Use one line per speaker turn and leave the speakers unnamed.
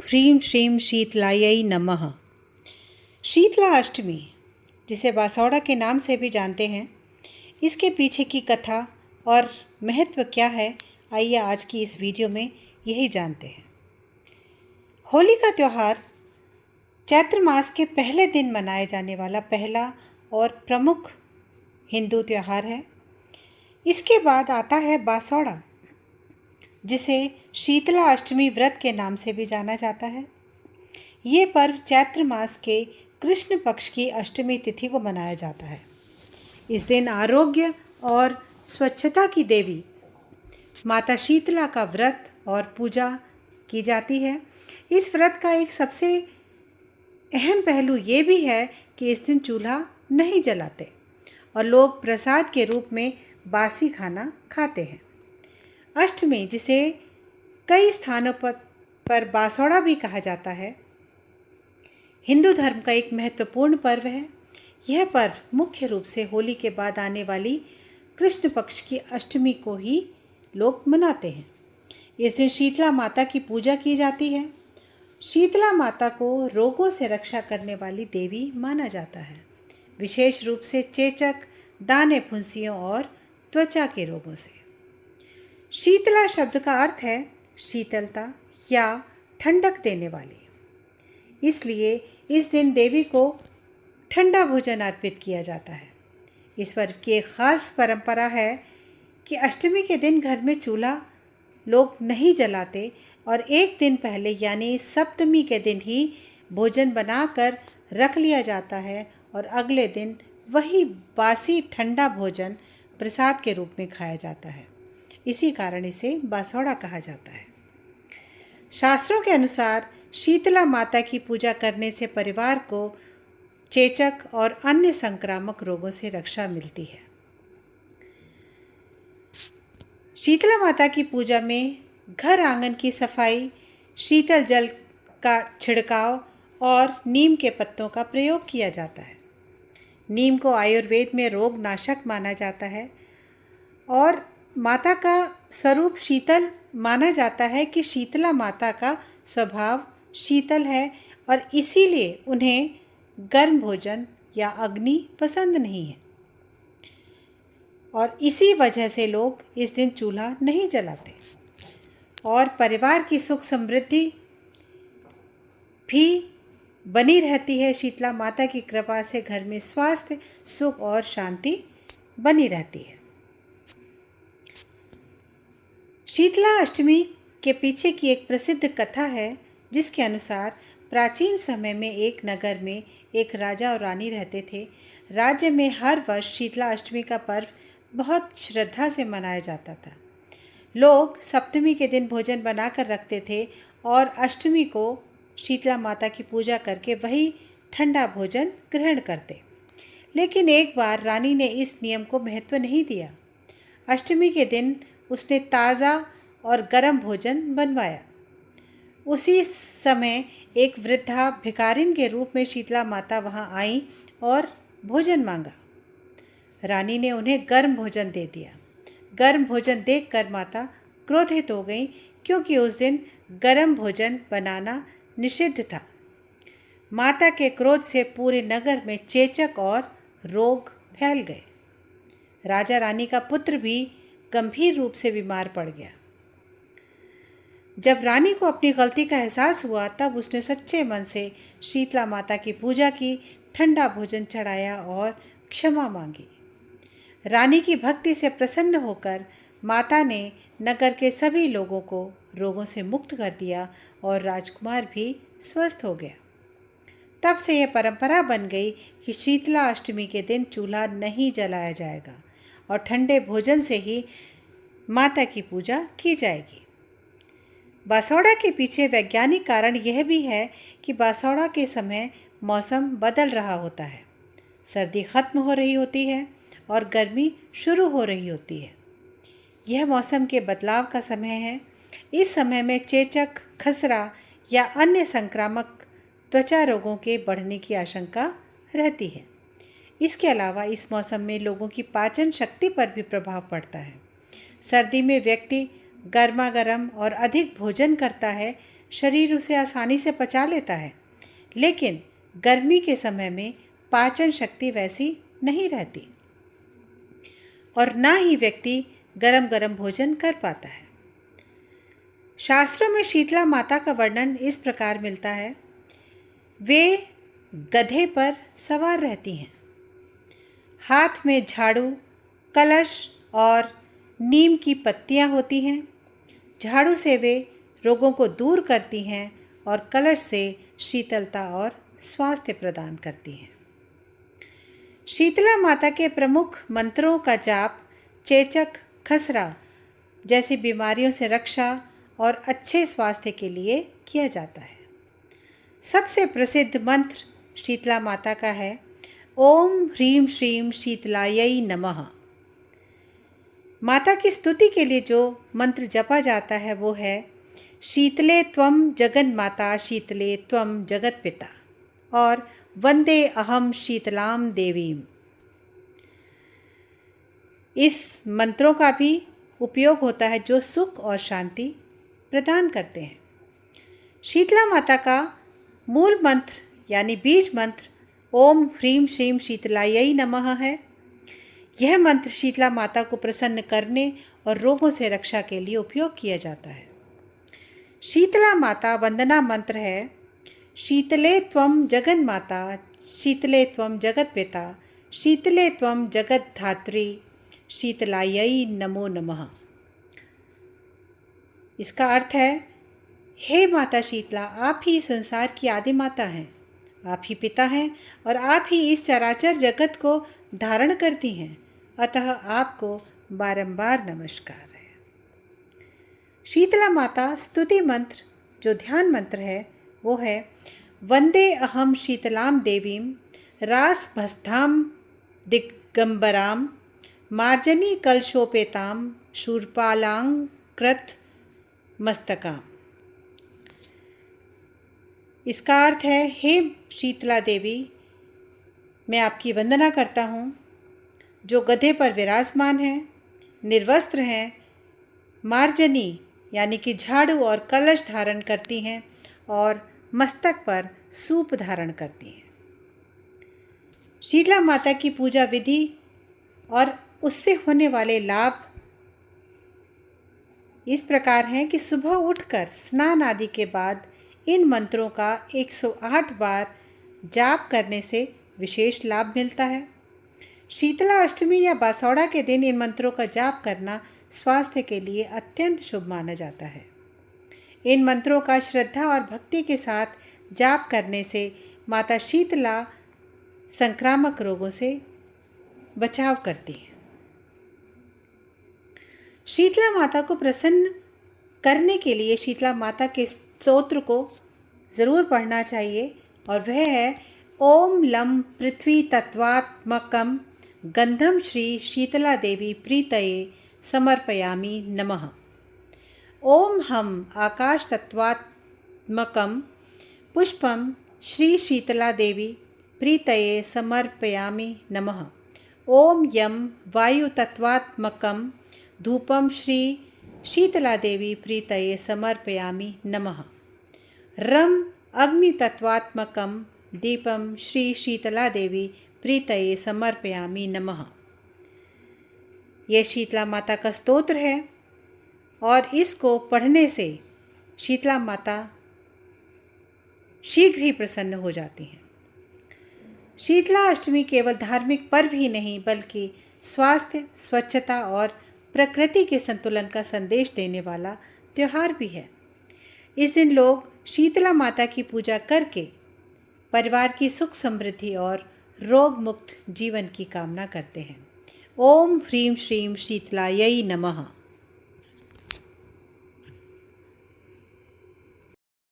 ह्रीं श्रीं शीतलायै नमः। शीतला अष्टमी, जिसे बासौड़ा के नाम से भी जानते हैं, इसके पीछे की कथा और महत्व क्या है, आइए आज की इस वीडियो में यही जानते हैं। होली का त्यौहार चैत्र मास के पहले दिन मनाए जाने वाला पहला और प्रमुख हिंदू त्यौहार है। इसके बाद आता है बासौड़ा, जिसे शीतला अष्टमी व्रत के नाम से भी जाना जाता है। ये पर्व चैत्र मास के कृष्ण पक्ष की अष्टमी तिथि को मनाया जाता है। इस दिन आरोग्य और स्वच्छता की देवी माता शीतला का व्रत और पूजा की जाती है। इस व्रत का एक सबसे अहम पहलू ये भी है कि इस दिन चूल्हा नहीं जलाते और लोग प्रसाद के रूप में बासी खाना खाते हैं। अष्टमी, जिसे कई स्थानों पर बासौड़ा भी कहा जाता है, हिंदू धर्म का एक महत्वपूर्ण पर्व है। यह पर्व मुख्य रूप से होली के बाद आने वाली कृष्ण पक्ष की अष्टमी को ही लोग मनाते हैं। इस दिन शीतला माता की पूजा की जाती है। शीतला माता को रोगों से रक्षा करने वाली देवी माना जाता है, विशेष रूप से चेचक, दाने फुंसियों और त्वचा के रोगों से। शीतला शब्द का अर्थ है शीतलता या ठंडक देने वाली। इसलिए इस दिन देवी को ठंडा भोजन अर्पित किया जाता है। इस पर्व की एक ख़ास परंपरा है कि अष्टमी के दिन घर में चूल्हा लोग नहीं जलाते और एक दिन पहले यानी सप्तमी के दिन ही भोजन बनाकर रख लिया जाता है और अगले दिन वही बासी ठंडा भोजन प्रसाद के रूप में खाया जाता है। इसी कारण इसे बासौड़ा कहा जाता है। शास्त्रों के अनुसार शीतला माता की पूजा करने से परिवार को चेचक और अन्य संक्रामक रोगों से रक्षा मिलती है। शीतला माता की पूजा में घर आंगन की सफाई, शीतल जल का छिड़काव और नीम के पत्तों का प्रयोग किया जाता है। नीम को आयुर्वेद में रोग नाशक माना जाता है और माता का स्वरूप शीतल माना जाता है कि शीतला माता का स्वभाव शीतल है और इसीलिए उन्हें गर्म भोजन या अग्नि पसंद नहीं है और इसी वजह से लोग इस दिन चूल्हा नहीं जलाते और परिवार की सुख समृद्धि भी बनी रहती है। शीतला माता की कृपा से घर में स्वास्थ्य, सुख और शांति बनी रहती है। शीतला अष्टमी के पीछे की एक प्रसिद्ध कथा है, जिसके अनुसार प्राचीन समय में एक नगर में एक राजा और रानी रहते थे। राज्य में हर वर्ष शीतला अष्टमी का पर्व बहुत श्रद्धा से मनाया जाता था। लोग सप्तमी के दिन भोजन बनाकर रखते थे और अष्टमी को शीतला माता की पूजा करके वही ठंडा भोजन ग्रहण करते। लेकिन एक बार रानी ने इस नियम को महत्व नहीं दिया। अष्टमी के दिन उसने ताज़ा और गर्म भोजन बनवाया। उसी समय एक वृद्धा भिखारिन के रूप में शीतला माता वहां आई और भोजन मांगा। रानी ने उन्हें गर्म भोजन दे दिया। गर्म भोजन देखकर माता क्रोधित हो गई, क्योंकि उस दिन गर्म भोजन बनाना निषिद्ध था। माता के क्रोध से पूरे नगर में चेचक और रोग फैल गए। राजा रानी का पुत्र भी गंभीर रूप से बीमार पड़ गया। जब रानी को अपनी गलती का एहसास हुआ, तब उसने सच्चे मन से शीतला माता की पूजा की, ठंडा भोजन चढ़ाया और क्षमा मांगी। रानी की भक्ति से प्रसन्न होकर माता ने नगर के सभी लोगों को रोगों से मुक्त कर दिया और राजकुमार भी स्वस्थ हो गया। तब से यह परंपरा बन गई कि शीतला अष्टमी के दिन चूल्हा नहीं जलाया जाएगा और ठंडे भोजन से ही माता की पूजा की जाएगी। बासौड़ा के पीछे वैज्ञानिक कारण यह भी है कि बासौड़ा के समय मौसम बदल रहा होता है। सर्दी खत्म हो रही होती है और गर्मी शुरू हो रही होती है। यह मौसम के बदलाव का समय है। इस समय में चेचक, खसरा या अन्य संक्रामक त्वचा रोगों के बढ़ने की आशंका रहती है। इसके अलावा इस मौसम में लोगों की पाचन शक्ति पर भी प्रभाव पड़ता है। सर्दी में व्यक्ति गर्मा गर्म और अधिक भोजन करता है, शरीर उसे आसानी से पचा लेता है, लेकिन गर्मी के समय में पाचन शक्ति वैसी नहीं रहती और ना ही व्यक्ति गरम गरम भोजन कर पाता है। शास्त्रों में शीतला माता का वर्णन इस प्रकार मिलता है। वे गधे पर सवार रहती हैं, हाथ में झाड़ू, कलश और नीम की पत्तियां होती हैं। झाड़ू से वे रोगों को दूर करती हैं और कलश से शीतलता और स्वास्थ्य प्रदान करती हैं। शीतला माता के प्रमुख मंत्रों का जाप चेचक, खसरा जैसी बीमारियों से रक्षा और अच्छे स्वास्थ्य के लिए किया जाता है। सबसे प्रसिद्ध मंत्र शीतला माता का है ओम ह्रीं श्रीं शीतलायै नमः। माता की स्तुति के लिए जो मंत्र जपा जाता है वो है शीतले त्वं जगन्माता शीतले त्वं जगत्पिता और वंदे अहम शीतलाम देवीम। इस मंत्रों का भी उपयोग होता है जो सुख और शांति प्रदान करते हैं। शीतला माता का मूल मंत्र यानी बीज मंत्र ओम ह्रीं श्रीं शीतलायै नमः है। यह मंत्र शीतला माता को प्रसन्न करने और रोगों से रक्षा के लिए उपयोग किया जाता है। शीतला माता वंदना मंत्र है शीतले त्वं जगन्माता शीतले त्वं जगत्पिता शीतले त्वं जगद्धात्री शीतलायै नमो नमः। इसका अर्थ है हे माता शीतला, आप ही संसार की आदि माता हैं, आप ही पिता हैं और आप ही इस चराचर जगत को धारण करती हैं, अतः आपको बारंबार नमस्कार है। शीतला माता स्तुति मंत्र जो ध्यान मंत्र है वो है वंदे अहम शीतलाम देवीम रासभस्ताम दिगंबराम मार्जनी कलशोपेताम शूरपालांकृत मस्तकाम। इसका अर्थ है हे शीतला देवी, मैं आपकी वंदना करता हूँ जो गधे पर विराजमान हैं, निर्वस्त्र हैं, मार्जनी यानी कि झाड़ू और कलश धारण करती हैं और मस्तक पर सूप धारण करती हैं। शीतला माता की पूजा विधि और उससे होने वाले लाभ इस प्रकार हैं कि सुबह उठकर स्नान आदि के बाद इन मंत्रों का 108 बार जाप करने से विशेष लाभ मिलता है। शीतला अष्टमी या बासौड़ा के दिन इन मंत्रों का जाप करना स्वास्थ्य के लिए अत्यंत शुभ माना जाता है। इन मंत्रों का श्रद्धा और भक्ति के साथ जाप करने से माता शीतला संक्रामक रोगों से बचाव करती है। शीतला माता को प्रसन्न करने के लिए शीतला माता के स्तोत्र को ज़रूर पढ़ना चाहिए और वह है ओम लम पृथ्वी तत्वात्मकम गंधम श्री शीतला देवी प्रीतये समर्पयामि नमः। ओम हम आकाश तत्वात्मकम पुष्पम श्री शीतला देवी प्रीतये समर्पयामि नमः। ओम यम वायु तत्वात्मकम धूपम श्री शीतला देवी प्रीतये समर्पयामि नमः। रम अग्नि तत्वात्मकम दीपम श्री शीतला देवी प्रीतये समर्पयामि नमः। यह शीतला माता का स्तोत्र है और इसको पढ़ने से शीतला माता शीघ्र ही प्रसन्न हो जाती हैं। शीतला अष्टमी केवल धार्मिक पर्व ही नहीं बल्कि स्वास्थ्य, स्वच्छता और प्रकृति के संतुलन का संदेश देने वाला त्यौहार भी है। इस दिन लोग शीतला माता की पूजा करके परिवार की सुख समृद्धि और रोग मुक्त जीवन की कामना करते हैं। ओम ह्रीं श्रीं शीतलायै नमः।